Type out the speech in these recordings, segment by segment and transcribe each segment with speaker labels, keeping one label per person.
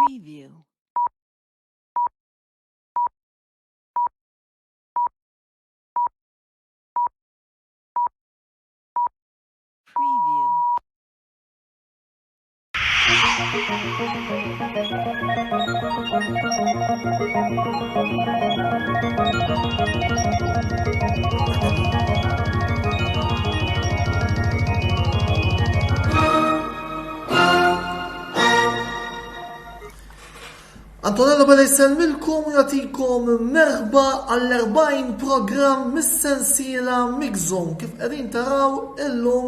Speaker 1: Preview. Preview.
Speaker 2: Antonello bada jisselmilkom u jatikom merħba għall-40 program mis-sensiela Mixzone. Kif qegħdin taraw illum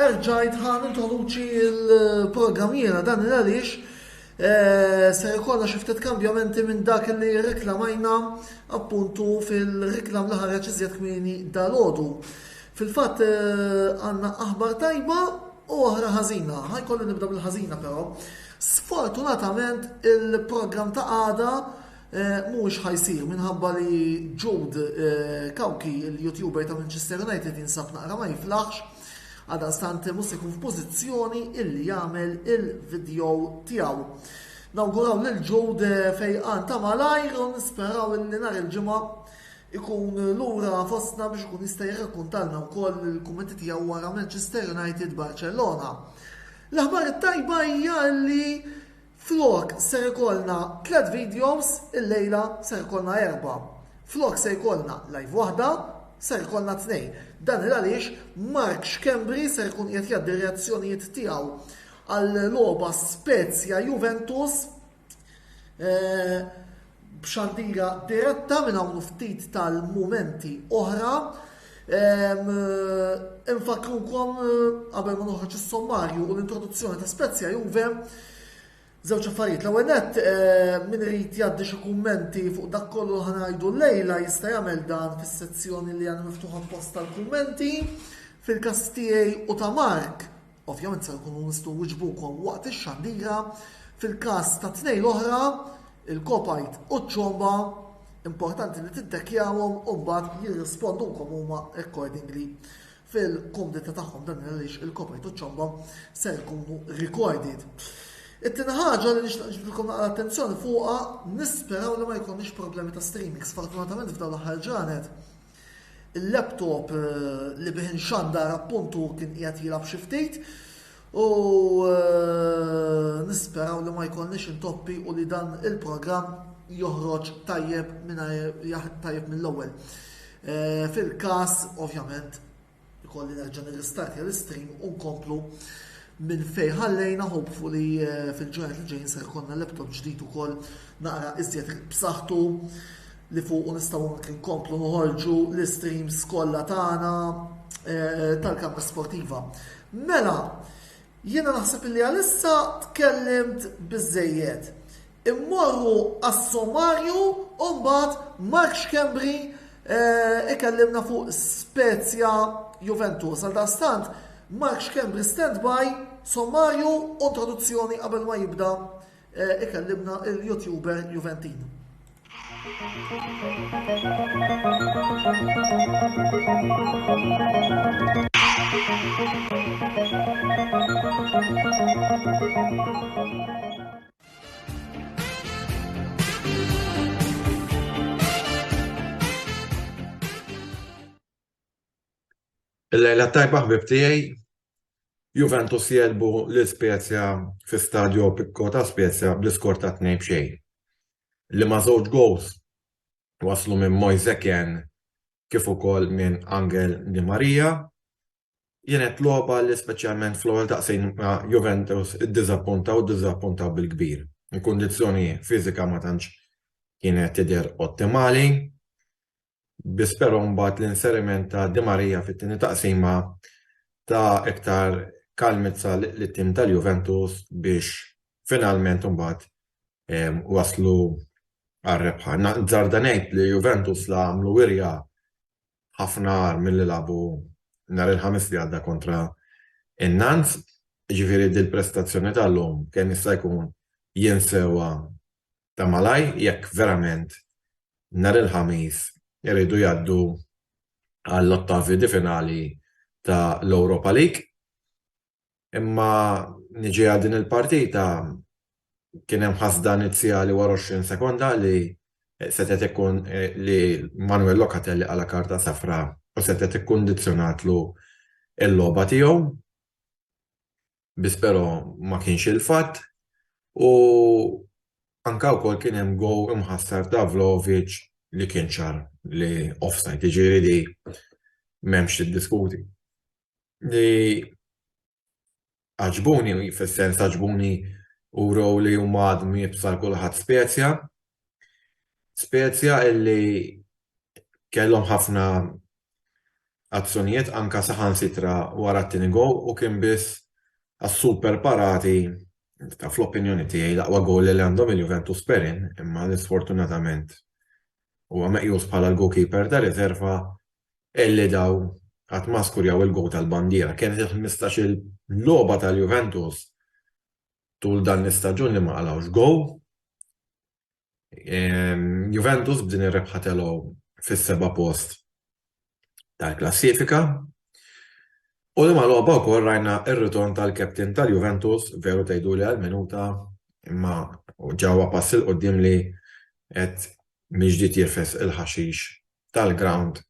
Speaker 2: erġajt ħan introduċi il-program jiena dan il-għaliex se jkollna xi ftit kambjamenti minn dak li reklamajna appuntu fil-reklam li ħareġ iżjed kmieni dal-għodu. Fil-fatt għandna aħbar tajba u oħra ħażina. Ħajkolli nibda bil-ħażina però. Sfortunatament il-program ta' għada mhuwiex ħajsir minħabba li Jude Kawki, il-YouTuber ta' Manchester United, jinsab naqra ma jiflaħx għada stant mhux ikun f'pożizzjoni illi jagħmel il-video tiegħu. Nawguraw lil Jude fejqan ta' malajr u nisperaw illi nhar il-ġimgħa ikun lura fostna biex ikun jista' jirrakkuntalna wkoll il-kummenti tiegħu wara Manchester United Barcellona. L-aħbar it-tajba hija li flok ser ikollna 3 videos, il-lejla ser ikollna 4. Flok ser ikollna live waħda, ser ikollna 2. Dan il-għaliex Mark Xkembri ser ikun qed jgħaddi reazzjonijiet tiegħu għall-logħba Spezia Juventus b'xandira diretta minn hawn ftit tal-mumenti oħra. Infakrukom qabel ma noħroġ is-sommarju u l-introduzzjoni ta' Spezia Juve żewġ affarijiet. L-ewwel nett min irid jgħaddi xi kummenti fuq dak kollu ħanajdu llejla jista' jagħmel dan fis-sezzjoni li għandna miftuħa post tal-kummenti fil-każ tiegħi u ta' Mark. Ovvjament se nkunu nistgħu wiġbukom waqt ix-xandira fil-każ ta' tnejn l-oħra, il-Kopajt u ċ-ċomba. Importanti li tiddekjawhom u mbagħad jirrispondunkom huma accordingly fil-kumdita tagħhom dan għaliex il-Kopajt u ċomba se jkunu recorded. It-tieni ħaġa li nixtieq niġbdilkom l-attenzjoni fuqha, nisperaw li ma jkollniex problemi ta' streaming. Sfortunatament f'dawn l-aħħar ġranet il-laptop li bih inxandar appuntu kien qiegħed jilgħab xi ftit u nisperaw li ma jkollniex intoppi u li dan il-programm joħroġ tajjeb mill-ewwel. Fil-każ, ovvjament, ikolli nerġa' nirristartja l-stream u nkomplu minn fejn ħallejna hopefully fil-ġurnat li ġejjin se jkollna laptop ġdid ukoll naqra iżjed b'saħħtu li fuq nistgħu nkomplu noħorġu l-streams kollha tagħna tal-kamra sportiva. Mela, jiena naħseb li għalissa tkellimt biżżejjed. Immorru għas-sommarju u mbagħad Mark Xkembri ikellimna fuq Spezia Juventus. Għaldaqstant Mark Xkembri stand-by, sommarju u introduzzjoni qabel ma jibda ikellimna il-YouTuber Juventin.
Speaker 3: Il-lejla tajba ħbib tiegħi, Juventus jelbu l-Spezia fi stadju Picco ta' Spezia bl-iskor ta' 2-2. Li ma' żewġ goals waslu minn Moisekien kif ukoll minn Angel Di Maria. Kienet logħba li speċjalment fl-ewwel taqsim ma' Juventus iddiżappuntaw bil-kbir. Il-kundizzjoni fiżika ma tantx kienet tidher ottimali. Bispero mbagħad l-inseriment ta' Di Maria fit-tieni taqsima ta' iktar kalmizza lit-tim tal-Juventus biex finalment mbagħad waslu għar-rebħa. Żarda ngħid li Juventus la għamlu wirja ħafna milli labu nhar il-ħamis li għadda kontra in-Nantes, ġifieri dil-prestazzjoni tal-lum kien jista' jkun jinsewa ta' malaj jekk verament nhar il-ħamis jridu jgħaddu għall-ottavi di finali ta' l-Europa League. Imma niġi din il-partita kien hemm ħasda inizjali wara 20 sekonda li setet ikun li Manuel Locatelli għala karta safra u setet ikkundizzjonatlu il-logħba tiegħu. Bispero ma kienx il-fatt u anka wkoll kien hemm gow imħassar ta' Vlahovic li kien ċar li offside, jiġifieri li m'hemmx tiddiskuti. Li għaġbuni, fis-sens għaġbuni u row li huma għadhom jibsal kulħadd Spezia illi kellhom ħafna azzjonijiet anka saħansitra wara t-tieni gowl u kien biss għas-super parati ta' fl-opinjoni tiegħi l-aqwa gowl li għandhom il-Juventus perin, imma sfortunatament huwa meqjus bħala l-goalkeeper ta' riserva illi daw qatt ma skurjaw il-gowl tal-bandiera. Kienet il-15 il-logħba tal-Juventus tul dan l-istaġun li ma qalawx gowl. Juventus b'din ir-rebħa telgħu fis-seba' post tal-klassifika. U li mal-logħba wkoll rajna r-ritorn tal-kapten tal-Juventus, veru tgħiduli għall-minuta, imma ġewwa pass il qudiem li qed miġdiet jirfes il-ħaxix tal-ground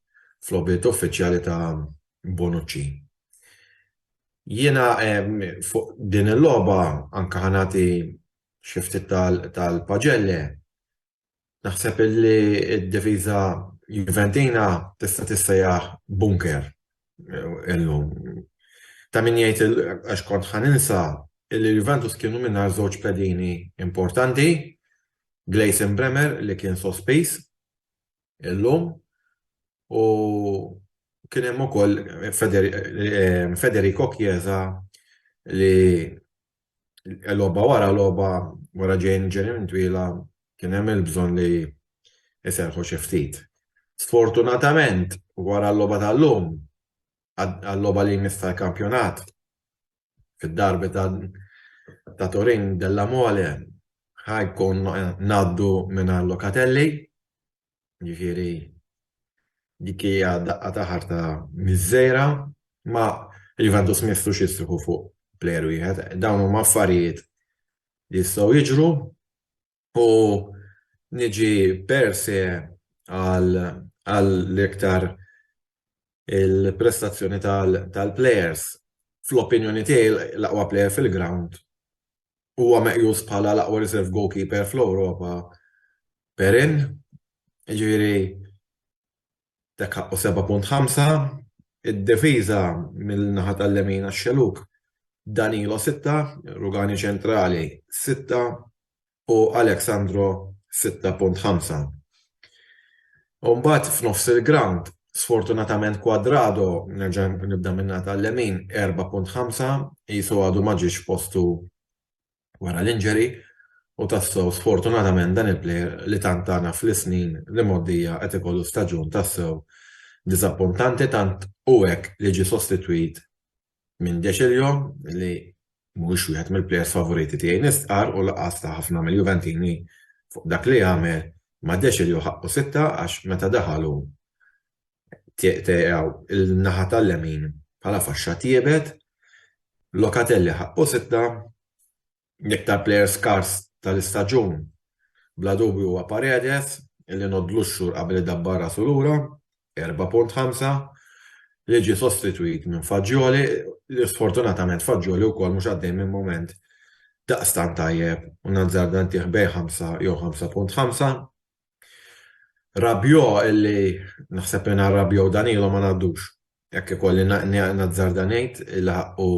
Speaker 3: fl-obiet uffiċjali ta' Bonucci. Jiena fuq din il-logħba anke ħanati xi ftit tal-Paġelle naħseb li d-difiża Juventina tista' tissejjaħ bunker illum. Ta' min jgħid għax kont ħaninsa li Juventus kienu mingħajr żewġ pedini importanti, Gleison Bremer li kien sospiż illum u kien hemm ukoll Federico Chiesa li l-logħba wara ġejjin ġerim twila kien hemm il-bżonn li iserħu xi ftit. Sfortunatament wara l-logħba tal-lum għall-logħba li jmiss tal-kampjonat fid-darbi ta' Turin della Mole ħajkun ngħaddu mingħajr Locatelli, jiġifieri dik hija daqqa ta' ħarta miżżejra, ma Juventus mistux jisriħu fuq plejer wieħed. Dawn huma affarijiet li jistgħu jiġru u niġi per se għall-iktar il-prestazzjoni tal-plejers. Fl-opinjoni tiegħi l-aqwa plejer fil-ground huwa meqjus bħala l-aqwa reserve goalkeeper fl-Ewropa Perin, jiġifieri dak ħaqqu 7.5, id-difiża mill-naħa tal-lemin għax-xeluk Danilo 6, Rugani ċentrali 6 u Alexandro 6.5. U mbagħad f'nofs il-ground sfortunatament Quadrado nerġa' nibda minna tal-lemin 4.5 jisu għadu ma ġiex postu wara l-injury u tassew sfortunatament dan il-plejer li tantana fl-snin li moddija qed ikollu staġun tassew diżappuntanti tant u hekk li ġie sostitwit minn Decilio li mhuwiex wieħed mill-plejers favoriti tiegħi nistqar u laqas ta' ħafna mill-Juventini fuq dak li jagħmel ma' Decilio ħaqqu 6 għax meta daħalu teqgħu il-naħa tal-lemin bħala faxxa tiebet, Locatelli ħaqqu 6, l-iktar plejer skars tal-istaġun bla dubju huwa Paredes illi nodlu x-xhur qabel idabbar rasu lura 4.5 li ġie sostitwit minn Fagioli li sfortunatament Fagioli wkoll mhux għaddej minn mument daqstant tajjeb u nazzardan tieħbej 5 jew 5.5. Rabiot illi naħseb li Rabiot Danilo ma ngħaddux jekk ikolli nazzardanejt illi ħaqqu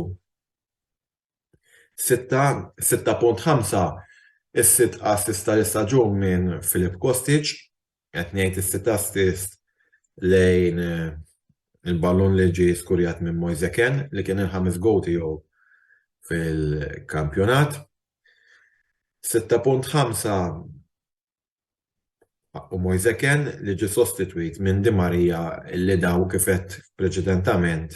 Speaker 3: 6.5 is-sitt assist tal-istaġun minn Filip Kostic, qed ngħid is-sitt assist lejn il-ballun li ġie skurjat minn Moiseken li kien il-5 gowl tiegħu fil-kampjonat. 6.5 u Moiseken li ġie sostitwit minn Di Maria li daw kifet preċedentament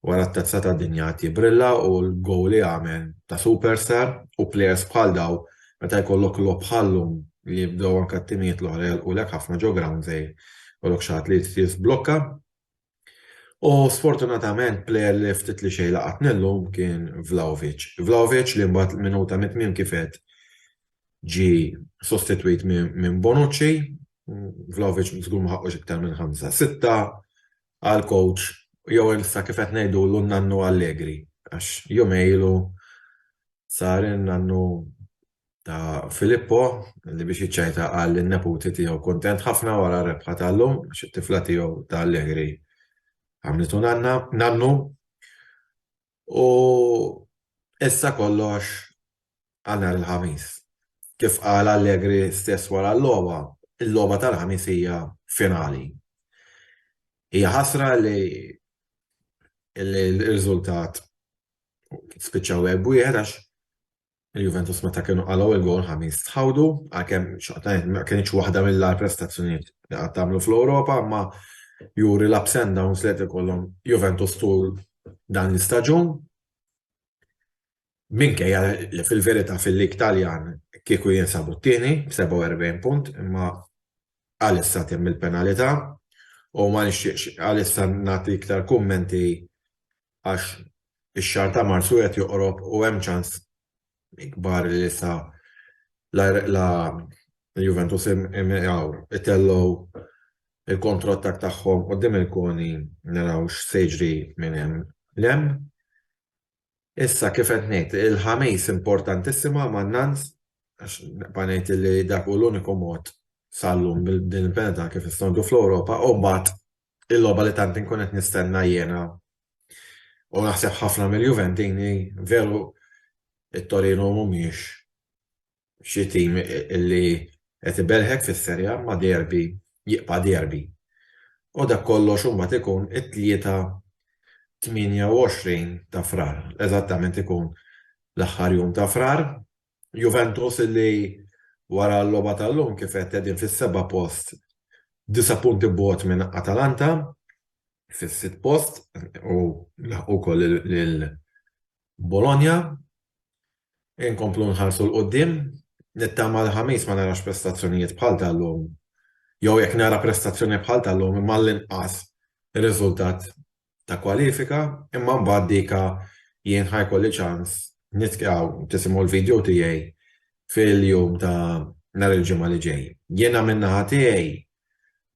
Speaker 3: wara t-tazza ta' dinja jibrilla u l-gowl li għamel ta' superstar u plejers bħal daw meta jkollok lob bħallhom li jibdew anke t-timijiet l-oħra jgħalqulek ħafna ġew ground zej kollok xagħat li jisblokka. U sfortunatament plejer li ftit li xejn laqat nillum kien Vlahovic. Vlahovic li mbagħad minuta mit-tmiem kifet ġi sostitwit minn Bonucci, Vlahovic żgur ma ħaqqux iktar minn 5-6 għal coach jew issa kif qed ngħidu l-nannu Allegri għax jumejlu sar in-nannu ta' Filippo li biex jiċċajta għal in-neputi tiegħu kuntent ħafna wara rebħa tal-lum għax it-tifla tiegħu ta' Allegri għamlitu nannu u issa kollox għal nhar il-ħamis. Kif qal Allegri stess wara l-logħba, il-logħba tal-ħamis hija finali. Hija ħasra li l-riżultat spiċċaw 4-1 għax il-Juventus meta kienu qalgħu il-gol ħamis tħawdu għalkemm ma kienx waħda mill-agħar prestazzjonijiet li qatt tagħmlu fl-Ewropa, ma juri l-ups and downs li qed ikollhom Juventus tul dan l-istaġun. Minkejja li fil-verità fil-lig Taljan kieku jinsabu t-tieni b'47 punt, imma għalissa temm il-penalità u ma nixtieqx għalissa nagħti iktar kummenti għax ix-xahar ta' Marzu qed joqrob u hemm ċans ikbar li issa l-Juventus itellgħu il-kontrottak tagħhom quddiem il-koni naraw x'se jiġri minn hemm. Issa kif qed ngħid, il-ħamis importantissima man-Nantes għax ngħid li dak hu l-uniku mod sal-lum din il-penalità kif istondu fl-Ewropa u mbagħad il-logħba li tant inkun qed nistenna jiena u naħseb ħafna mill-Juventini veru it-Torino mhumiex xi tim illi qed ibelħek fis-serja ma' derbi jibqa' derbi. U dak kollox imbagħad ikun it-tlieta 28 ta' frar, eżattament ikun l-aħħar jum ta' frar. Juventus illi wara l-logħba tal-lum kif qed qegħdin fis-7 post 9 punti bogħod minn Atalanta fis-6 post u wkoll lil Bologna. Inkomplu nħarsu l-qoddim, nittama l-ħamis ma narax prestazzjonijiet bħal tal-lum. Jew jekk nara prestazzjoni bħal tal-lum imma l-inqas ir-riżultat ta' kwalifika, imma mbagħad dika jien ħajkolli ċans nitkgħu tisimgħu l-video tiegħi fil-jum ta' nhar il-ġimgħa li ġej. Jiena min-naħa tiegħi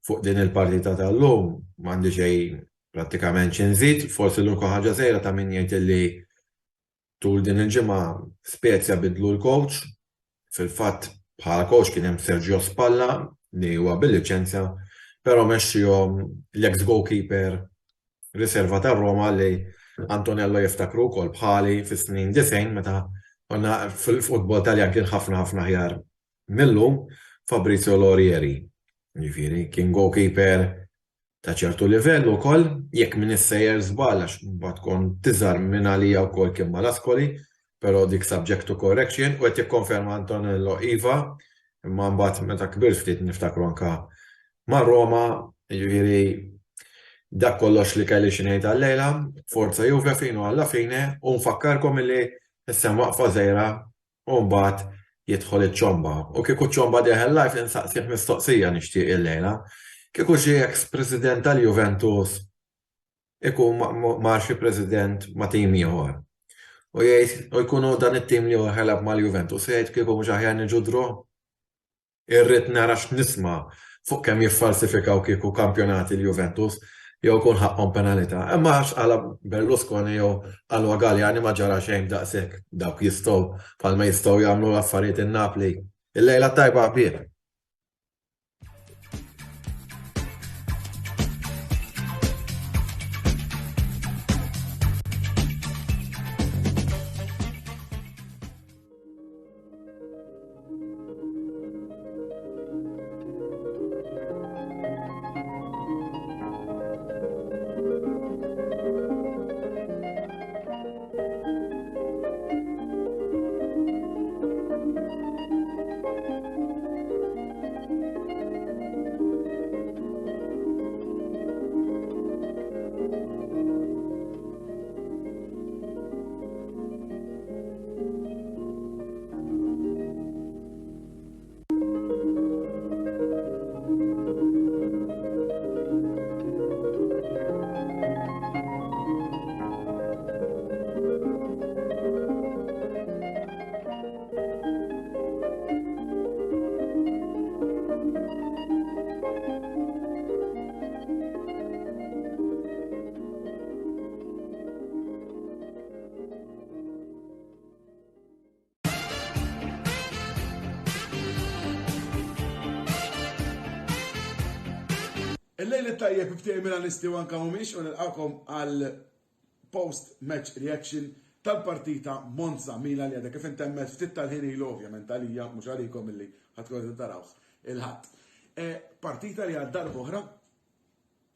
Speaker 3: fuq din il-partita tal-lum m'għandi xejn prattikament xi nżid, forsi l-unika ħaġa żgħira ta' min jgħid li tul din il-ġimgħa Spezia bidlu l-coach, fil-fatt bħala coach kien hemm Sergio Spalla li huwa bil-liċenzja, però mexxihom l-ex goalkeeper riserva ta' Roma li Antonello jiftakru wkoll bħali fis-snin 90 meta konna fil-futbol Taljan kien ħafna ħjar millum Fabrizio Lorieri. Jiġifieri kien goalkeeper ta' ċertu livell ukoll, jekk min issejjer żball għax mbagħad tkun tiżar minn għalija wkoll kien mal-askoli, però dik subject to correction u qed jikkonferma Antonello iva, imma mbagħad meta kbir ftit niftakru anke ma' Roma, jiġifieri dak kollox li kelli xi ngħid għal-lejla, forza Juve finu alla fine u nfakkarkom illi issa waqfa żgħira u mbagħad jidħol iċ-ċomba. U kieku ċomba deħel live insaqsih mistoqsija nixtieq il-lejla. Kieku xi ex-president tal-Juventus ikun mar xi president ma' tim ieħor. U jgħid u jkunu dan it-tim li ħelab mal-Juventus jgħid kieku mhux aħjar niġu draw. Irrid nara x'nisma' fuq kemm jiffalsifikaw kieku kampjonati l-Juventus jew kun ħaqhom penalità. Imma għax għala Berlusconi jew għalwa Galjani ma ġara xejn daqshekk dawk jistgħu bħalma jistgħu jagħmlu affarijiet in-Napli. Il-lejla tajba ħbieb.
Speaker 4: Il-lejl tajjeb b'tiegħi Milanisti u anke mhumiex u nilqakom għal post-match reaction tal-partita Monza Milan li għadha kif intemmet ftit tal-ħin ilu ovvjament għalija mhux għalikom illi ħadkun tarawh il-ħadd. Partita li għad darba oħra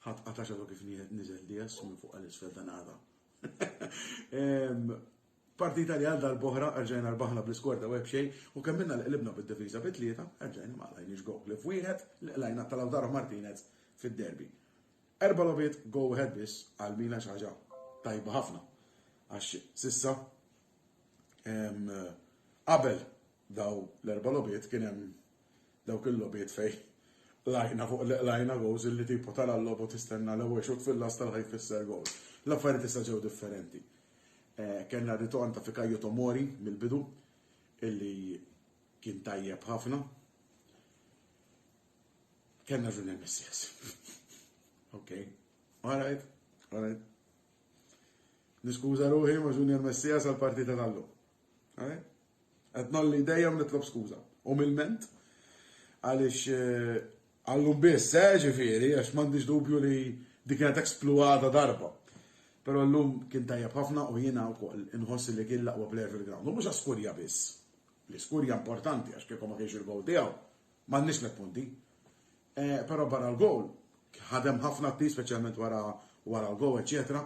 Speaker 4: ħadd qatax kif niżel dies minn fuq għall-isfel dan għada. Partita li għal darba oħra rġajna rbaħna bl-iskorta web xejn u kemmilna l-qlibna bid-difiża bit-tlieta, rġajna ma lajniex gol li f'wieħed lajna tal-Lautaro Martinez fid-derbi. 4 lobiet go ahead biss għal Milan xi ħaġa tajba ħafna. Għax sissa qabel daw l-4 lobiet kien hemm dawk il-lobiet fej lajna fuq lajna gows illi tipo tal-lobu tistenna l-ewwel xut fil-las tal-ħaj fisser gowl. L-affarijiet issa ġew differenti. Kellna ritorn ta' Fikayo Tomori mill-bidu illi kien tajjeb ħafna. Kellna Junior Messias. Okay. All right. Niskuża ruħi ma' Junior Messias għal-partita tal-lum. Qed nolli dejjem nitlob skuża. U mill-ment għaliex għallum biss, ġifieri, għax m'għandix dubju li dik kienet ekspluata darba. Però llum kien tajjeb ħafna u jiena wkoll inħossi li kien l-aqwa player fil-ground. U mhux għaskurja biss. L-iskurja importanti għax kieku ma kienx il-gowl tiegħu. M'għandniex let punti. Però barra l-gowl ħadem ħafna t speċjalment wara l-gowl, eċetera.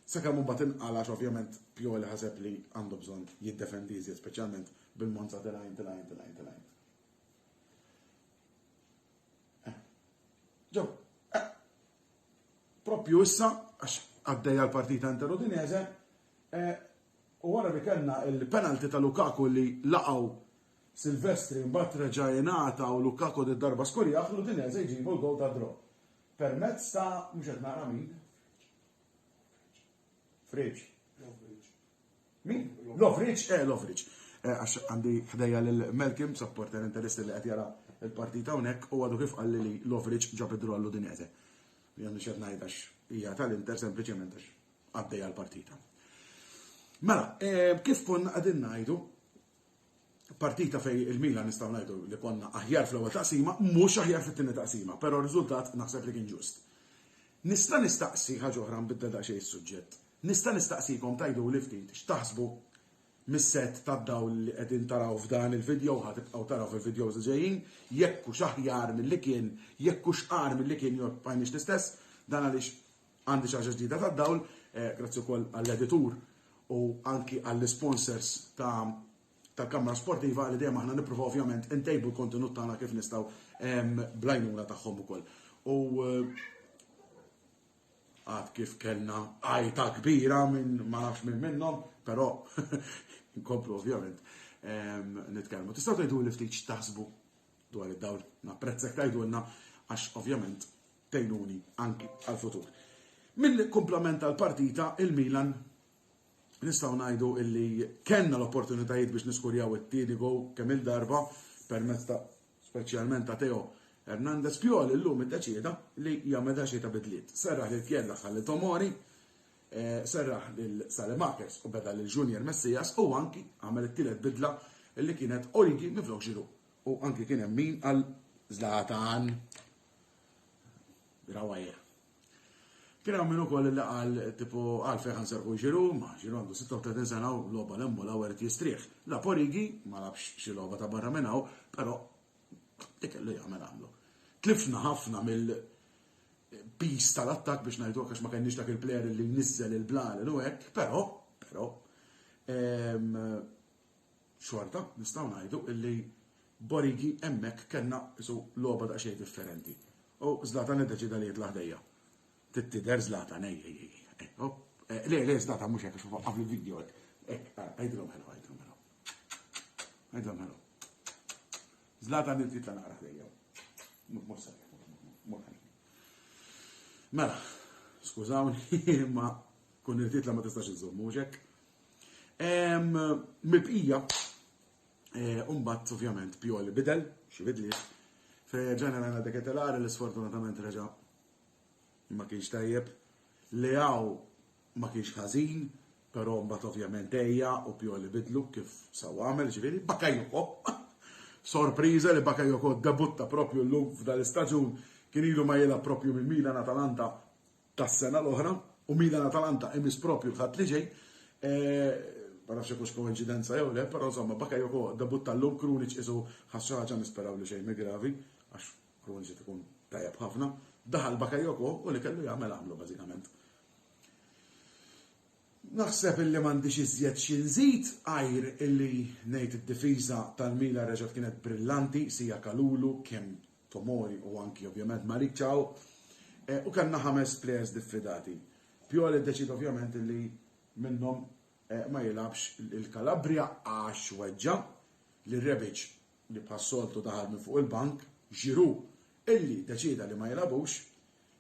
Speaker 4: Sakemm mbagħad inqalax ovvjament Pioli ħaseb li għandu bżonn jiddefendi iżjed speċjalment bil-Monza tilajn. Ġew, propju issa għax għaddejja l-partita inter Udinese u wara li kellna il-penalti ta' Lukaku li laqgħu Silvestri mbagħad reġa' jingħata u Lukaku darba skorjaħ l-Udinese jġibu l-gol ta' draw. Permezz ta' mhux qed nara min. Friġ. Min? Lovric. Għax għandi ħdejja l-Melkim, supporter interesti li qed jara il-partita hawnhekk u għadu kif qalli li Lovric ġab id-draw għall-Udinese. Jgħandu xed ngħid għax hija tal-Inter sempliċement għax għaddejja l-partita. Mela, kif konna qegħdin ngħidu partita fej il-Milan nistgħu ngħidu li konna aħjar fl-ewwel taqsima, mhux aħjar fit-tieni taqsima, però r-riżultat naħseb li kien ġust. Nista' nistaqsi ħaġa oħra nbiddel daqsxejn is-suġġett. Nista' nistaqsikom tajdu li ftit x'taħsbu mis-set tad-dawl li qegħdin taraw f'dan il-video ħatibqgħu taraw fil-videos ġejjin, jekk hux aħjar milli kien, jekk hux qar milli kien jew bħajniex l-istess, dan għaliex għandi xi ħaġa ġdida tad-dawl, grazzi wkoll għall-editur u anki għall-sponsors tal-Kamra Sportiva li dejjem aħna nippruvaw ovvjament intejbu l-kontenut tagħna kif nistgħu blajnuna tagħhom ukoll. U għad kif kellna għajta kbira minn ma nafx minn minnhom, però nkomplu ovvjament nitkellmu. Tistgħu tgħidu li ftit x'taħsbu dwar id-dawl, napprezzek tgħidulna għax ovvjament tgħinuni anki għall-futur. Mill-komplement tal-partita il-Milan nistgħu ngħidu illi kellna l-opportunitajiet biex niskurjaw it-tieni gowl kemm il-darba permezz ta' speċjalment ta' Teo Hernandez. Pioli llum iddeċieda li jagħmel xi ta' bidliet. Serraħ lil Kjella ħalli Tomori, serraħ lil Salemakers u beda lil Junior Messias u anki għamel it-tielet bidla li kienet Origi miflok Giroud. U anki kien hemm min għal Zlatan Rawaja. Kien hemm min ukoll li qal tipo għal fejn ħanserqu Giroud, ma Giroud għandu 36 sena u logħba lemmu l-ewwel jistrieħ. La Origi ma labx xi logħba ta' barra minn hawn, però dik li jagħmel għamlu. Tlifna ħafna mill-pis tal-attak biex ngħidu għax ma kenniex dak il-plejer li jnizzel il-blan u hekk, però xorta nistgħu ngħidu illi Origi hemmhekk kellna isu logħba daqsxejn differenti. U Zlatan iddeċida li jitla' ħdejja. Tittider Zlatan le Zlatan mhux hekk għax qabel il-video hekk. Għajdilhom ħelu. Zlatan il-titla naqra ħdejja. Mela, skużawni, ma kun il-titla ma tistax iżomm, mhux hekk. Mibqija, umbat ovvjament Pioli bidel, xi bidliet, f'Ġenerali Deketelari li sfortunatament reġa' ma kienx tajjeb, Leao ma kienx ħażin, però mbagħad ovvjament ejja u Pioli bidlu kif saw għamel, ġifieri Bakayoko. Sorpriża li Bakayoko debutta propju llum f'dan l-istaġun kien ilu ma jilgħab propju minn Milan Atalanta tas-sena l-oħra u Milan Atalanta imis propju ħadd li ġej. Ma nafx hekk koinċidenza jew le, però insomma Bakayoko debutta llum Krunic isu ħass xi ħaġa nisperaw li xejn gravi għax Krunic ikun tajjeb ħafna. Daħal Bakayoko u li kellu jagħmel għamlu bażikament. Naħseb illi m'għandix iżjed xi nżid għajr illi ngħid id-difiża tal-Milan reġgħet kienet brillanti, sija Kalulu, kemm Tomori u anki ovvjament Malik Ciao. U kellna 5 players diffidati. Pioli ddeċid ovvjament illi minnhom ma jilabx il-Kalabria għax weġġa li Rebic li passoltu daħal minn fuq il-bank, Giroud illi deċida li ma jilabux,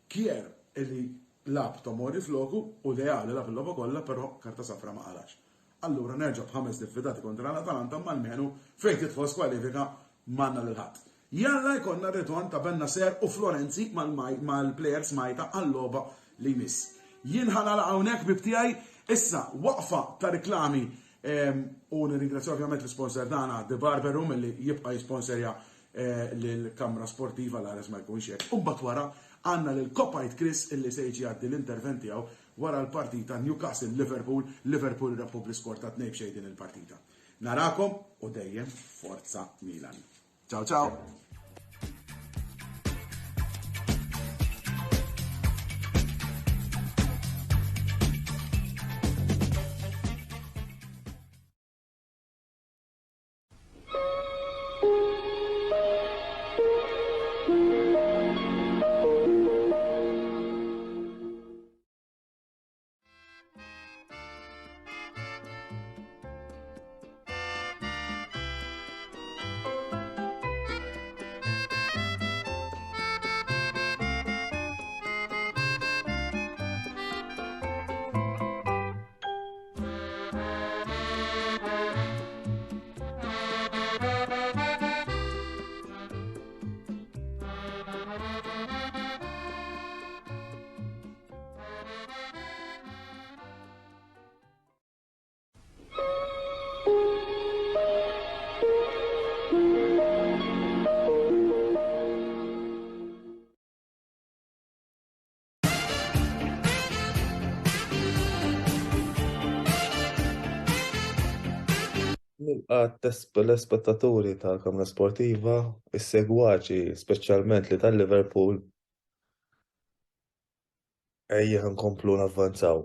Speaker 4: Kier illi lab Tomori floku u Leali lab il-loba kollha, però karta safra ma qalax. Allura nerġa' b'5 diffidati kontra l-Atalanta mal-menu fejn tidħol skwalifika manna lil ħadd. Jalla jkollna ritorn ta' Bennacer u Florenzi mal-plejers Majta għall-logħba li jmiss. Jien ħanala hawnhekk bibtijaj issa waqfa ta' riklami u nirringrazzja ovvjament l-sponsor tagħna The Barber Room li jibqa' jisponsorja lill-Kamra Sportiva l-Ares ma jkunx hekk. U mbagħad wara għandna lil Kopajt Chris illi se jiġi jgħaddi l-intervent tiegħu wara l-partita Newcastle Liverpool Republi skor ta' 2 din il-partita. Narakom u dejjem Forza Milan. Ciao ciao.
Speaker 5: L-spettaturi tal-Kamra Sportiva, is-segwaċi speċjalment li tal-Liverpool ejja nkomplu navvanzaw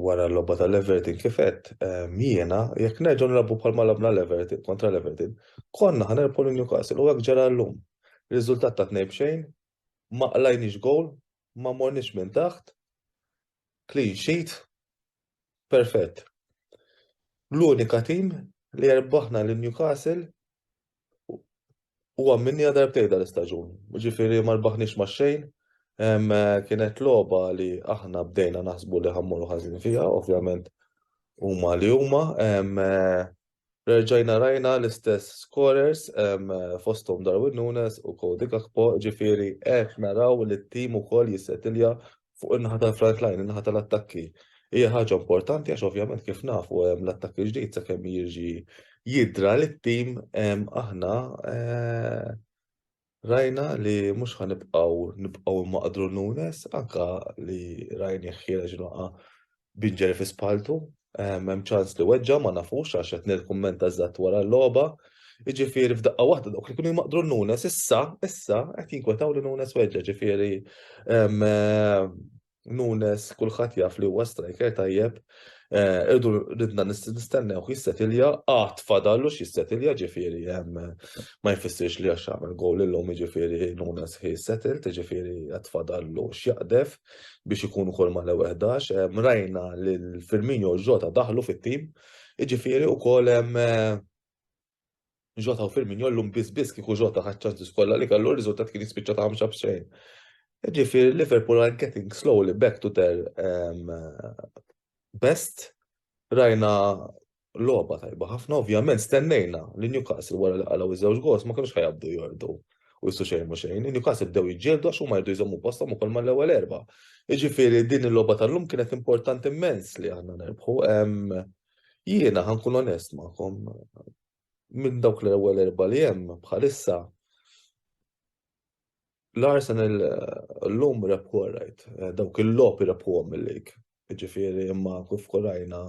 Speaker 5: wara l-logħba tal-Everton kif qed jiena jekk nerġgħu nilagħbu bħalma labna l-Everton kontra l-Everton, konna ħanerbħu Newcastle u hekk ġara llum. Riżultat ta' 2-2, ma qlajniex gowl, ma morniex minn taħt, clean sheet, perfett. L-unika tim li rbaħna l-Newcastle huwa minni darbtejn dal-istaġun. Ġifieri ma rbaħniex ma' xejn. Kienet logħba li aħna bdejna naħsbu li ħammuru ħażin fiha, ovvjament huma li huma. Rġajna rajna l-istess scorers fosthom Darwin Núñez u Cody Gakpo, ġifieri qed naraw li t-tim ukoll jissettilja fuq in-naħa tal-front line, in-naħa tal-attakki. Hija ħaġa importanti għax ovvjament kif nafu l-attakki ġdid sakemm jiġi jidra li t-tim aħna rajna li mhux nibqgħu maqdru Núñez anke li rajni ħieġ noqa' binġer fi spaltu. Hemm ċans li weġġa' ma nafux għax qed nirkummenta eżatt wara l-logħba. Jiġifieri f'daqqa waħda dawk li kienu jmaqdru Núñez issa qed jinkwetaw li Núñez weġġa' ġifieri Núñez kulħadd jaf li huwa striker tajjeb, irdu ridna nistennew jissettilja qatt fadallu x'jissettilja ġifieri ma jfissirx li għax għamel gowl illum jiġifieri Núñez jissettil, ġifieri qed fadallu x'jaqdef biex ikun ukoll mal-ewwel 11. Rajna li Firmino u Jota daħlu fit-tim, jiġifieri wkoll Jota u Firmino llum biss kieku Jota ħadd ċansis kollha li kellu r-riżultat kien jispiċċa ta' ħamxa b'xejn. Ġifieri Liverpool are getting slowly back to their best. Rajna logħba tajba ħafna, ovvjament stennejna li Newcastle wara li qalgħu iż-żewġ gols ma kinux ħajabdu jordu u jistgħu xejn ma xejn. Newcastle bdew jiġġieldu għax huma jrdu jżommu posthom ukoll mal-ewwel erba'. Jiġifieri din il-logħba tal-lum kienet importanti immens li aħna nerbħu. Jiena ħankun onest magħkom minn dawk l-ewwel erba' li hemm bħalissa L-Arsenal l-lum rebħu rajt, dawk il-lopi rebħuhom mill-lig. Ġifieri imma kif rajna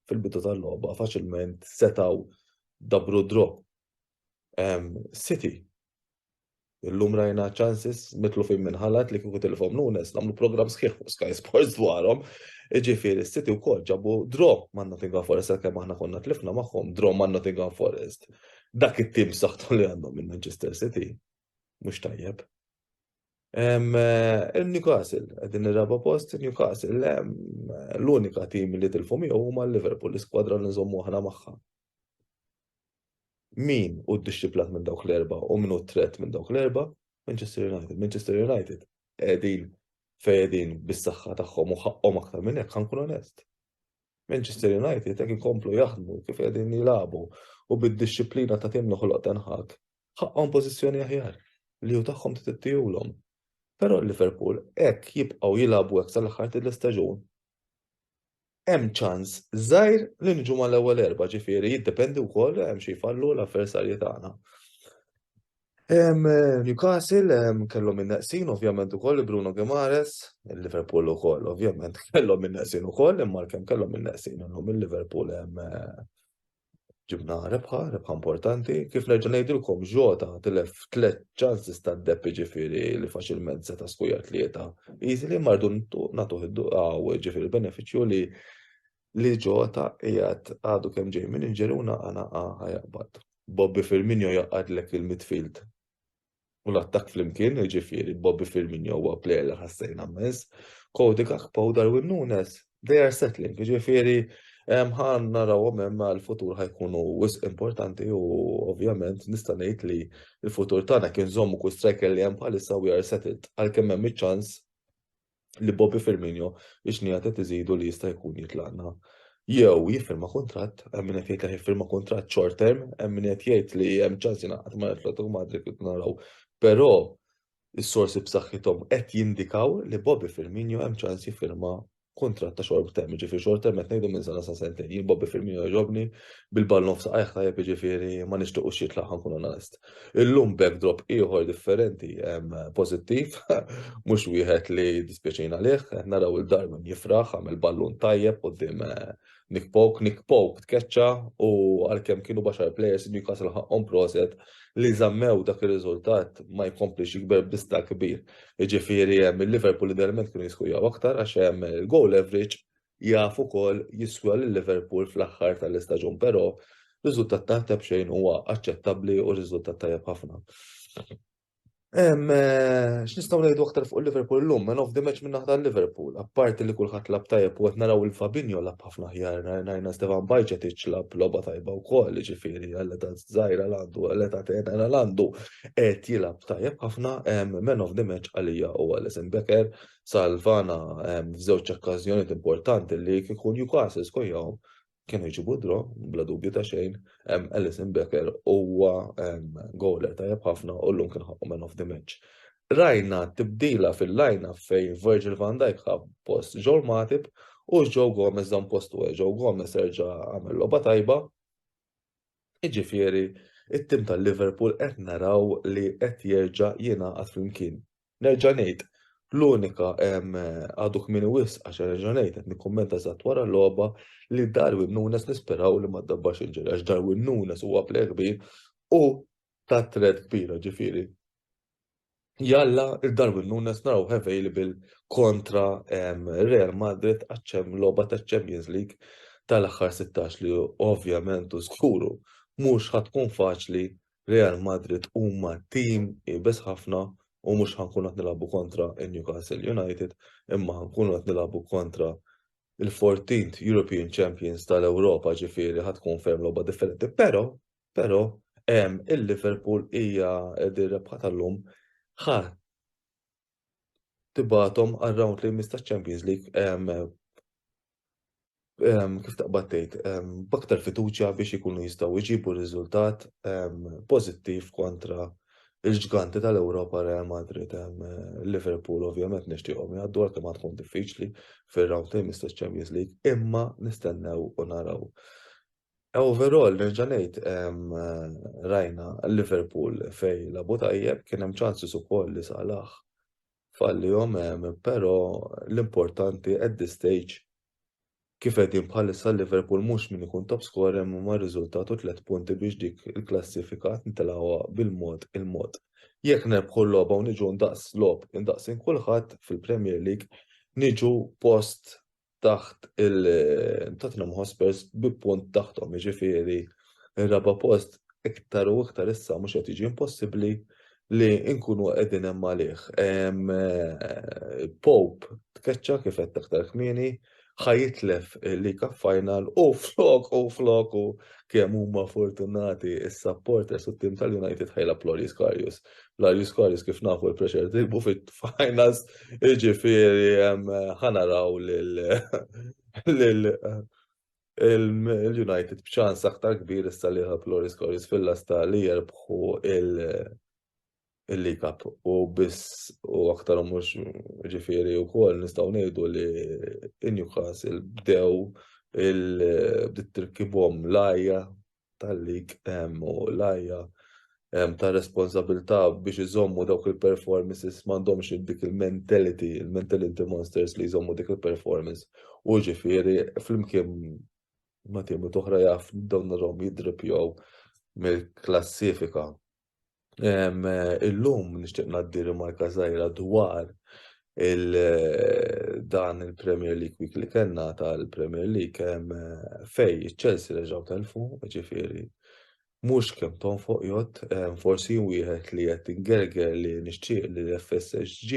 Speaker 5: fil-bidu tal-logħba faċilment setaw dabru drop. City illum rajna chances mitlu fin minħalat li kieku telefon Nunes nagħmlu programm sħiħ fuq Sky Sports dwarhom. Ġifieri City wkoll ġabu drop man Nottingham Forest kemm aħna konna tlifna magħhom draw man Nottingham Forest. Dak it-tim saħħtu li għandhom minn Manchester City mhux tajjeb. Il-Newcastle, qegħdin ir-raba' post, Newcastle l-unika tim li tilfu miegħu huma l-Liverpool, l-iskwadra li nżommu aħna magħha. Min hu ddixxiplat minn dawk l-erba' u min hu t-tret minn dawk l-erba'? Manchester United. Manchester United qegħdin fejn bis-saħħa tagħhom u ħaqhom aktar minn hekk ħankun onest. Manchester United hekk inkomplu jaħdmu kif qegħdin jilagħbu u bid-dixxiplina ta' tim noħloq Ten Hag ħaqhom pożizzjoni aħjar li hu tagħhom tittihulhom. Però Liverpool hekk jibqgħu jilagħbu hekk sal-aħħar tal-istaġun. Hemm ċans żgħir li niġu mal-ewwel erba' ġifieri jiddependi wkoll hemm xi jfallu l-avversarji tagħna. Newcastle kellhom innaqsin ovvjament ukoll Bruno Guimaraes, il-Liverpool ukoll ovvjament kellhom innaqsin ukoll imma kemm kellhom innaqsin innhom il-Liverpool ġibna rebħa importanti. Kif nerġa' ngħidilkom Jota tilef 3 chances ta' deppi ġifieri li faċilment seta' skujjar tlieta. Easily mardu nagħtuh ġifieri benefiċċju li Jota qiegħed għadu kemm ġej minn injury u naqa' ħajaqbad. Bobby Firmino jaqgħadlek il-midfield. U l-attakk flimkien ġifieri Bobby Firmino huwa plejer li ħassejna mess. Cody Gakpo u Darwin Nunes they are settling ġifieri ħan narawhom hemm għall-futur ħajkunu wisq importanti u ovvjament nista' ngħid li l-futur tagħna kien żommu kull striker li hemm bħalissa we are settled għalkemm hemm iċ-ċans li Bobby Firmino ix-nijat qed iżidu li jista' jkun jitlaqna. Jew jiffirma kuntratt, hemm min qed jgħid li jiffirma kuntratt short term, hemm min qed jgħid li hemm ċans jingħaqad mal-Atletico Madrid naraw. Però is-sorsi b'saħħithom qed jindikaw li Bobby Firmino hemm ċans jiffirma kuntratt ta' short term, ġifieri short term qed ngħidu minn sena sa sentejn. Jien Bobby Firmino jogħġobni bil-ball nofs qajħ tajjeb ġifieri ma nixtiequx jitlaq ħankun onest. Illum backdrop ieħor differenti pożittiv, mhux wieħed li dispjaċina għalih, qed naraw il-Darwin jifraħ għamel ballun tajjeb quddiem Nick Pope tkeċċa u għalkemm kienu baxar players Newcastle ħaqhom proset li żammew dak ir-riżultat ma jkomplix jikber bista kbir. Jiġifieri il-Liverpool idealment kienu jiskujjaw aktar għax hemm il-goal average jaf ukoll jiswa lil-Liverpool fl-aħħar tal-istaġun, però riżultat tajjeb xejn huwa aċċettabbli u riżultat tajjeb ħafna. X'nistgħu ngħidu aktar fuq il-Liverpool illum, man of the match minn naħa tal-Liverpool, apparti li kulħadd lab tajjeb u qed naraw il-Fabinho lab ħafna aħjar, rajna Stefan Bajcetic lab logħba tajba wkoll, ġifieri għall-età żgħira għandu għall-età tagħna għandu qed jilgħab tajjeb ħafna, man of the match għalija huwa Alisson Becker salvana f'żewġ okkażjonijiet importanti li kieku Newcastle skojjahom kienu jġibu draw bla dubju ta' xejn, Alisson Becker huwa goaler tajjeb ħafna u llum kien ħaqqu man of the match. Rajna tibdila fil-lajna fejn Virgil van Dijk ħab post Joel Matip u Joe Gomez dan postu Joe Gomez erġa' għamel logħba tajba. Jiġifieri it-tim tal-Liverpool qed naraw li qed jerġa' jingħaqad flimkien. Nerġa' ngħid l-unika għadu kmini wisq għax nerġa' ngħid qed nikkummenta eżatt wara l-logħba li Darwin Nunes nisperaw li ma ddabbax inġeri għax Darwin Nunes huwa plejer kbir u ta' tred kbira ġifieri. Jalla il-Darwin Nunes naraw available kontra Real Madrid għax hemm logħba taċ-Champions League tal-aħħar 16 li ovvjament u skuru mhux ħatkun faċli. Real Madrid huma tim ibes ħafna u mhux ħankunu qed nilagħbu kontra Newcastle United imma ħankunu qed nilagħbu kontra il-14th European Champions tal-Ewropa ġifieri ħatkun ferm logħba differenti. Però il-Liverpool hija dir-rebħa tal-lum ħa tibgħathom ar-round li mista' Champions League kif taqbad tgħid b'aktar fiduċja biex ikunu jistgħu jġibu riżultat pożittiv kontra il-ġganti tal-Ewropa Real Madrid. Liverpool ovvjament nixtieqhom jgħaddu għalkemm tkun diffiċli fir-round li mista' Champions League imma nistennew u naraw. Overall nerġa' ngħid rajna Liverpool fejn labu tajjeb kien hemm chances ukoll li Salah fallihom, però l-importanti at this stage kif qegħdin bħalissa Liverpool mhux min ikun top scorer imma r-riżultat u 3 punti biex dik il-klassifika ntilgħuha bil-mod il-mod. Jekk nerbħu l-logħba u niġu ndaqs logħob indaqsin kulħadd fil-Premier League niġu post taħt il-Tottenham Hotspurs bi punt taħtom, jiġifieri ir-raba' post iktar u iktar issa mhux qed jiġi impossibbli li nkunu qegħdin hemm għalih. Pope tkeċċa kif qed aktar kmieni ħajitlef il-League Cup Final u flok kemm huma fortunati is-supporters u t-tim tal-United ħajlab Loris Karius. Loris Karius kif nafu l-pressure tilbu fit-finals, jiġifieri ħanaraw l-United b'ċans aktar kbir issa li ħab Loris Karius fil-lasta li jerbħu il-League Cup u biss u aktar mhux ġifieri wkoll nistgħu ngħidu li Newcastle bdew bdiet tirkibhom l-għajja tal-League u l-għajja ta' responsabilità biex iżommu dawk il-performances m'għandhomx dik il-mentality monsters li jżommu dik il-performance u ġifieri flimkien ma' tiemi oħra jaf dawn narhom jidripjaw mill-klassifika. Illum nixtieq ngħaddi rimarka żgħira dwar dan il-Premier League Week li kellna tal-Premier League fej iċ-Chelsea reġgħu telfu, ġifieri mhux kemm tonfoq jgħod, forsi wieħed li qed ingerger li nixtieq li l-FSG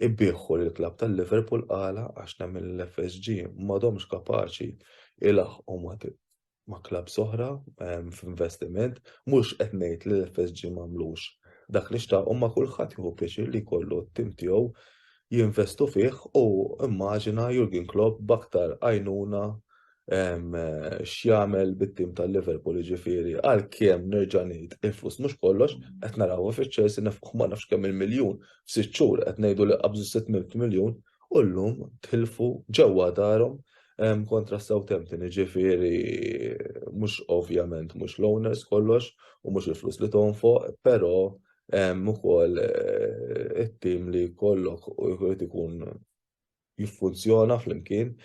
Speaker 5: ibbieħħu lill-klabb tal-Liverpool qala għax nagħmel l-FSG m'għadhomx kapaċi ilaħqu ma' klabb oħra f'investiment, mhux qed ngħid li l-FSG m'għamlux dak li xtaqhom ma' kulħadd jieħu pjaċir li jkollu t-tim tiegħu jinvestu fih u immaġina Jurgen Klopp b'aktar għajnuna x'jagħmel bit-tim tal-Liverpool jiġifieri għalkemm nerġa' ngħid il-flus mhux kollox qed narawha fiċ-Chelsea nefqu ma nafx kemm il-miljun f'sitt xhur qed ngħidu li qabżu 600 miljun u llum tilfu ġewwa darhom kontra Southampton, ġifieri mhux ovvjament mhux l-owners kollox u mhux il-flus li tonfoq, però ukoll it-tim li jkollok u jrid ikun jiffunzjona flimkien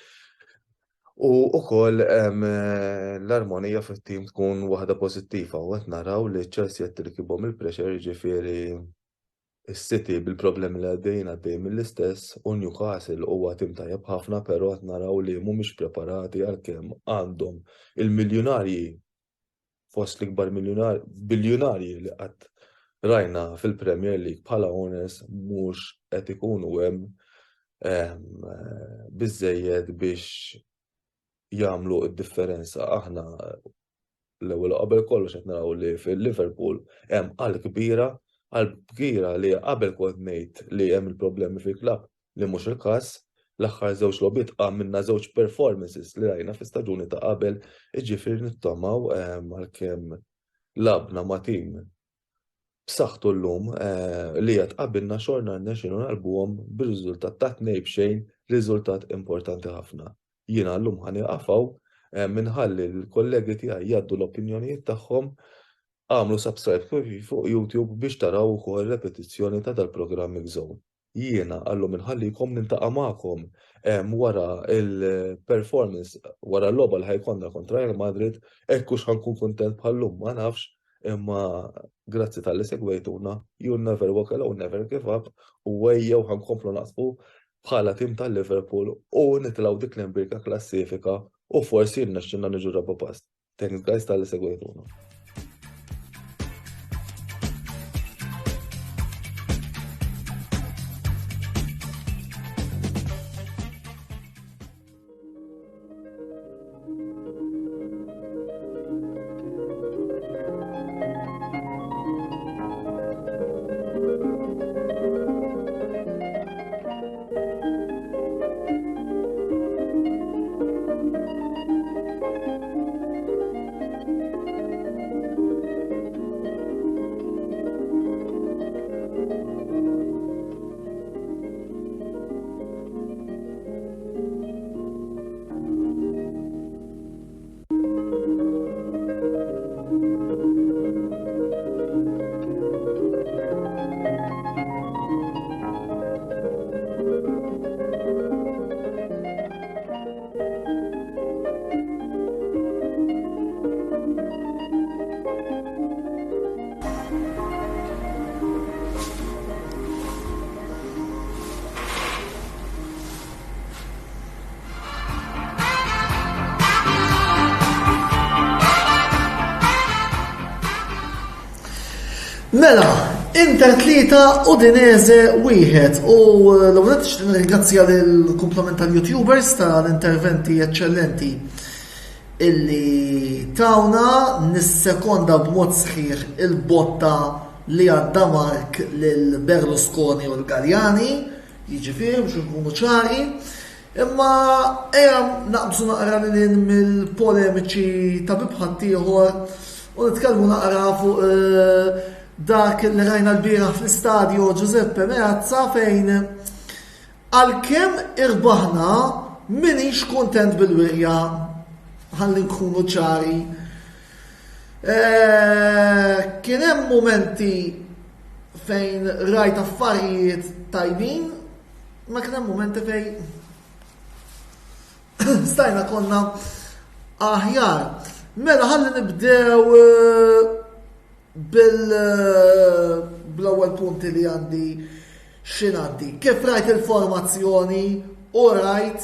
Speaker 5: u wkoll l-armonija fit-tim tkun waħda pożittiva u qed naraw li Chelsea qed tirkibhom il-pressure jiġifieri is-City bil-problemi li għaddej mill-istess u Newcastle huwa tim tajjeb ħafna però qed naraw li mhumiex preparati għalkemm għandhom il-miljonarji fost l-ikbar biljonarji li qatt rajna fil-Premier League bħala owners mhux qed ikunu hemm biżżejjed biex jagħmlu d-differenza. Aħna l-ewwel qabel kollox qed naraw li fil-Liverpool hemm għall-kbira li qabel kont ngħid li hemm il-problemi fil-klabb li mhux il-każ l-aħħar żewġ logħbiet għamilna żewġ performances li rajna fi-staġuni ta' qabel jiġifieri nittamaw għalkemm labna ma' tim b'saħħtu llum li qed qabilna xorna rnexxielu nagħlbuhom bir-riżultat ta' 2-2, riżultat importanti ħafna. Jiena llum ħanieqafgħu minħalli l-kollegi tiegħi jgħaddu l-opinjonijiet tagħhom għamlu subscribe fuq YouTube biex taraw ukoll repetizzjoni ta' dal-programm Zone. Jiena għallhom inħallikom nintaqa' magħkom wara il-performance wara l-logħba li ħajkonna kontra Real Madrid hekk hux ħankun kuntent bħallum ma nafx imma grazzi tal-li segwejtuna you never walk alone, never give up u ejjew ħankomplu naqsfu bħala tim tal-Liverpool u nitilgħu dik l-imbirka klassifika u forsi rnexxinna niġu raba past. Thanks guys tal-li segwejtuna.
Speaker 2: Mela, Inter 3 Udinese 1 u l-għunet ringrazzja l-komplement tal-YouTubers tal-interventi eccellenti illi tawna nissekonda b'mod sħiħ il-botta li għadda Mark l-Berlusconi u l-Galjani, jiġifieri biex nkunu ċari, imma naqbżu naqra lil mill-polemiċi ta' bibħat ieħor u nitkellmu naqra fuq dak li rajna l-bira fl-istadju Giuseppe Meazza fejn għalkemm irbaħna minix kontent bil-wirja ħalli nkunu ċari. Kien hemm momenti fejn rajt affarijiet tajbin, ma kien hemm momenti fejn stajna konna aħjar. Mela ħalli nibdew bil-ewwel punti li għandi xinaddi. Kif rajt il-formazzjoni u rajt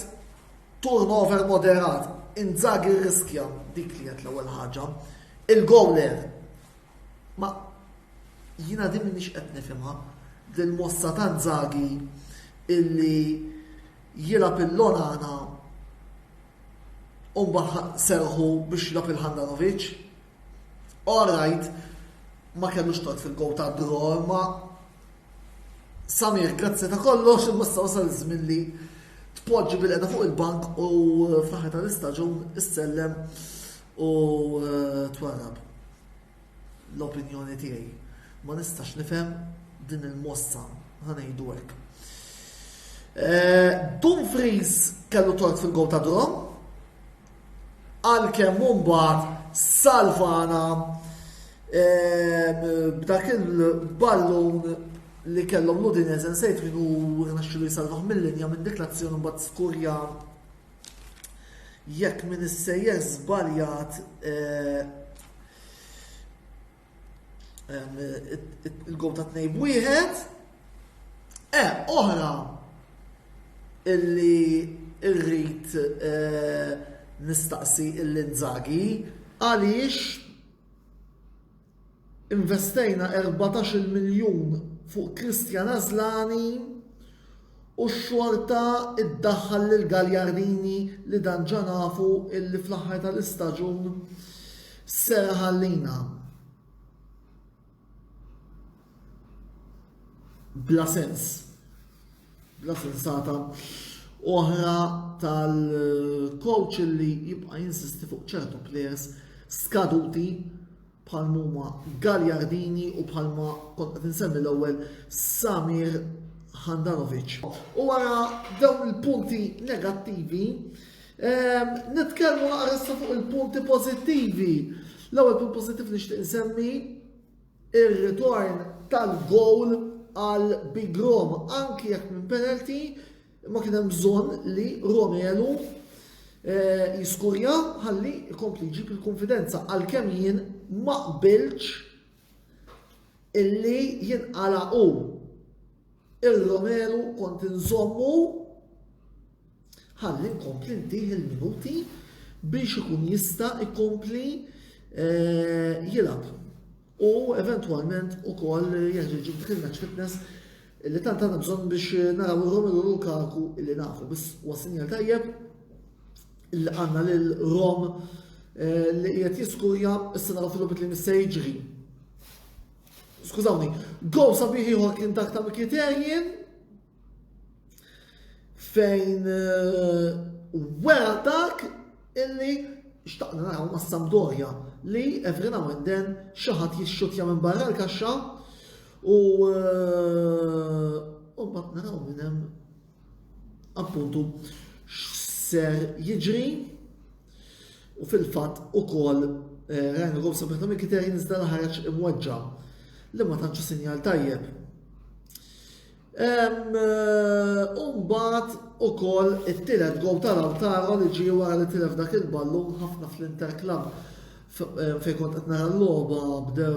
Speaker 2: turnover moderat. Inzaghi riskja dik li qed l-ewwel ħaġa. Il-gowler. Ma jiena din minix qed nifhimha dil-mossa ta' Inzaghi illi jilab il-Lonana u mbagħad serħu biex jilab il-Handanovic. All right. Ma kellux tort fil-gow ta' draw, ma Samir, grazzi ta' kollox, imma wasal iż-żmien li tpoġġi bil-qeda fuq il-bank u fl-aħħar tal-istaġun issellem u twarrab. L-opinjoni tiegħi. Ma nistax nifhem din il-mossa, ħanejdu hekk. Dumfries kellu tort fil-gow ta' draw, għalkemm mbagħad Salvana b'dak il-ballon li kellhom l-Udinese nsejt kienu rinaxxilu jisalvaħ mill-linja minn dik l-azzjoni mbagħad skurja jekk minn is-sejjer żbaljat il-gow ta' 2-1. Oħra illi rrid nistaqsi l-Inzaghi għaliex investejna 14 miljun fuq Christian Azlani u x-xorta iddaħħal lil Gagliardini li dan ġanafu illi fl-aħħar tal-istaġun serħallina. Bla sens. Bla sensata oħra tal-coach li jibqa' jinsisti fuq ċertu players skaduti bħalma Gagliardini u bħalma kont qed insemmi l-ewwel Samir Handanovic. U wara dawn il-punti negattivi nitkellmu naqra fuq il-punti pożittivi. L-ewwel punt pożittiv nixtieq insemmi ir-ritorn tal-gowl għal Big Rom anki jekk minn penalty ma kien hemm bżonn li Romelu jiskurja ħalli jkompli jġib il-konfidenza għalkemm jien ma qbilx illi jinqalaqu il-Romelu kont inżommu ħalli nkompli ntih il-minuti biex ikun jista' jkompli jilab u eventwalment ukoll jerġa' jġib dik il-match fitness illi tant għandna bżonn biex naraw ir-Romelu Lukaku illi nafu biss huwa sinjal tajjeb illi għandna lil Rom li qiegħed jiskurja issa naraw fil-logħbiet li mista jiġri. Skużawni, gow sabiħ ieħor kien dak ta' Mkhitaryan fejn wera dak illi xtaqna naraw ma' Sampdoria li every now and then xi ħadd jixxutja minn barra l-kaxxa u mbagħad naraw minn hemm appuntu ser jiġri u fil-fatt ukoll rajna gow sabiħ ta' Mkhitaryan iżda ħareġ imweġġa li ma tantx sinjal tajjeb. Mbagħad ukoll it-tielet gowl tal-Lautaro li ġie wara li tilef dak il-ballun ħafna fl-Interclub fejn kont qed nara l-logħba bdew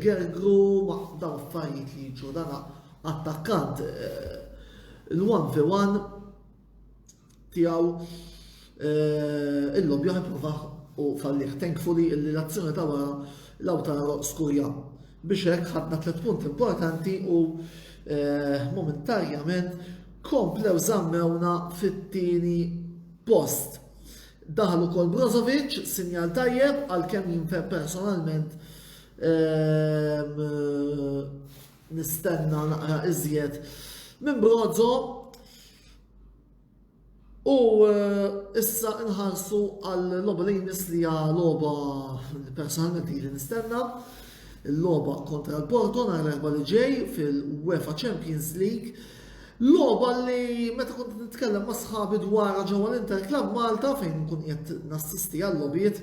Speaker 2: gergru ma' dawn affarijiet li jiġu dan attakkant il-1v1 tiegħu il-lobja ħipprova u fallih. Thankfully l-azzjoni ta' wara Lautaro skurja. biex hekk ħadna 3 punti importanti u momentarjament komplew żammewna fit-tieni post. Daħlu kol Brozovic, sinjal tajjeb, għal-kem jinfem personalment nistenna naqra iżjed minn Brozo. U issa nħarsu għal-loba li jmiss li loba personalment li nistenna, il-loba kontra l-Porto nhar l-erba' li ġej fil-UEFA Champions League. Loba li meta kont nitkellem ma' sħabi dwarha ġewwa l-Inter Club Malta fejn nkun qed nassisti għall-lobiet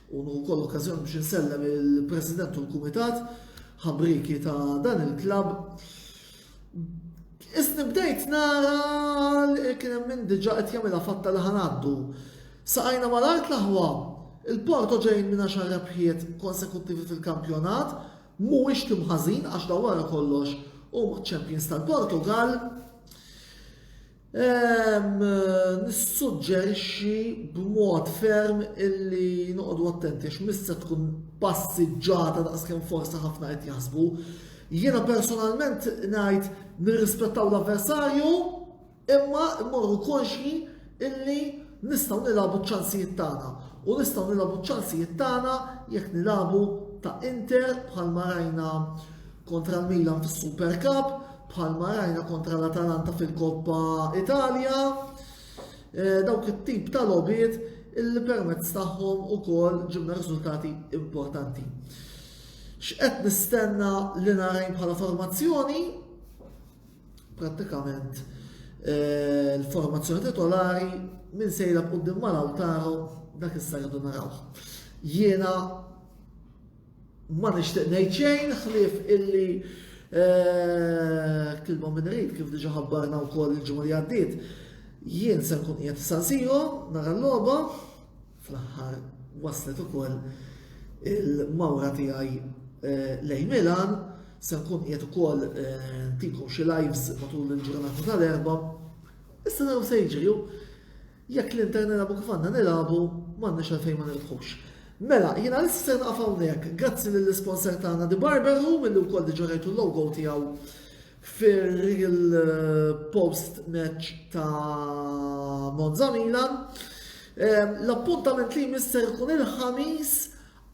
Speaker 2: u wkoll okkażjoni biex insellem il-President u l-Kumitat ħabriki ta' dan il-klabb. Isni bdejt nara li kien hemm min diġà qed jagħmilha fatta li ħanaddu. Saqajna mal-art l-aħwa, il-Porto ġejjin minn 10 rebħiet konsekuttivi fil-kampjonat, mhuwiex tim ħażin għax da wara kollox u Champions tal-Portugal. Nissuġġerixxi b'mod ferm illi noqogħdu attenti għax missa tkun passiġġata daqskemm forsi ħafna qed jaħsbu. Jiena personalment ngħid nirrispettaw l-avversarju imma mmorru konxi illi nistgħu nilagħbu ċ-ċansijiet tagħna u nistgħu nilagħbu ċ-ċansijiet tagħna jekk nilagħbu ta' Inter bħalma rajna kontra l-Milan fis-Super Cup, bħalma rajna kontra l-Atalanta fil-Koppa Italja, dawk it-tip ta' lobiet illi permezz tagħhom ukoll ġibna riżultati importanti. X'qed nistenna li narajn bħala formazzjoni? Prattikament l-formazzjoni titolari minn sejla b'quddiem ma' Lautaro dak issa rridu naraw. Jiena ma nixtieq ngħid xejn ħlief illi kilma minn rid kif diġà ħabbarna wkoll il-ġimgħa li għaddiet. Jien se nkun qiegħed San Siro nara l-logħba fl-aħħar waslet ukoll il-mawra tiegħi lejn Milan, se nkun qiegħed ukoll ntikom xi lives matul il-ġurnata tal-erba'. Issa naraw se jiġri jekk l-Inter nilagħbu kif għandna nilagħbu m'għandniex għalfejn ma nilħqux. Mela, jiena lissa se naqaf hawnhekk, grazzi lill-isponsor tagħna The Barber Room illi wkoll diġà rajtu l-logo tiegħu fir-real post match ta' Monza Milan. L-appuntament li misser ikun il-ħamis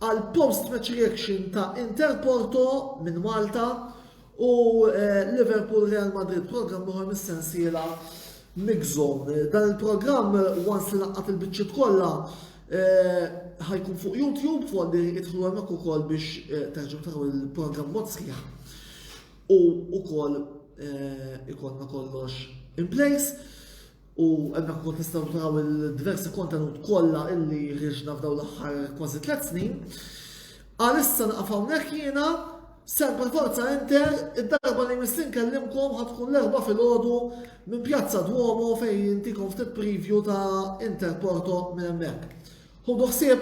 Speaker 2: għal post match reaction ta' Inter Porto minn Malta u Liverpool Real Madrid, programm uħor mis-sensiela Mixzone. Dan il-programm once li naqqat il-biċċiet kollha ħajkun fuq YouTube fuq għandi idħlu hemmhekk ukoll biex terġgħu taraw il-programm mod sħiħ. U ukoll ikollna kollox in place u hemmhekk ukoll tistgħu taraw il-diversi kontenut kollha illi ħriġna f'dawn l-aħħar kważi 3 snin. Għalissa naqaf hawnhekk jiena Semper Forza Inter, id-darba li missin kellimkom ħatkun l-erba' filgħodu minn Pjazza Duomo fejn intikom ftit preview ta' Inter Porto minn hemmhekk. Ħudu ħsieb